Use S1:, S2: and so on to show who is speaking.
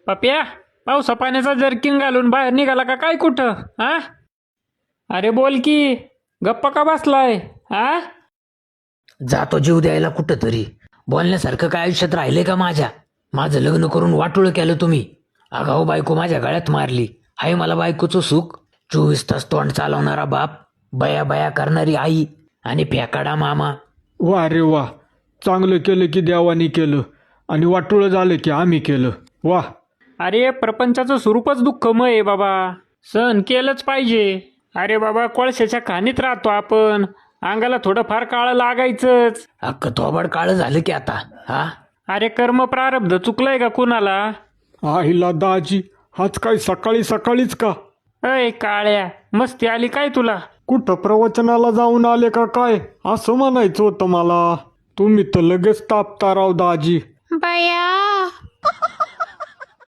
S1: पप्या, पावसा पाण्याचा जर्किन घालून बाहेर निघाला का काय कुठं? हा, अरे बोल की, गप्पा का बसलाय? हा,
S2: जातो जीव द्यायला कुठं तरी. बोलण्यासारखं काय आयुष्यात राहिलंय का माझं लग्न करून वाटोळं केलं तुम्ही. आगाऊ बायको माझ्या गळ्यात मारली. हाय मला बायकोचं सुख. 24 तास तोंड चालवणारा बाप, बया बया करणारी आई आणि फेकाडा मामा.
S3: वा रे वा, चांगलं केलं की देवानी केलं आणि वाटोळं झालं की आम्ही केलं. वा.
S1: अरे प्रपंचाचं स्वरूपच दुःखमय आहे बाबा, सहन केलंच पाहिजे. अरे बाबा, कोळशाच्या खाणीत राहतो आपण, अंगाला थोडंफार काळं लागायचंच.
S2: अख्खं थोबाड काळं झालं की आता. हा,
S1: अरे कर्म प्रारब्ध चुकलंय का कुणाला?
S3: आईला दाजी, आज काय सकाळी सकाळीच का?
S1: अय काळ्या, मस्ती आली काय तुला?
S3: कुठं प्रवचनाला जाऊन आले का काय असं म्हणायचं होतं मला. तुम्ही तर लगेच तापता राव दाजी.
S4: बया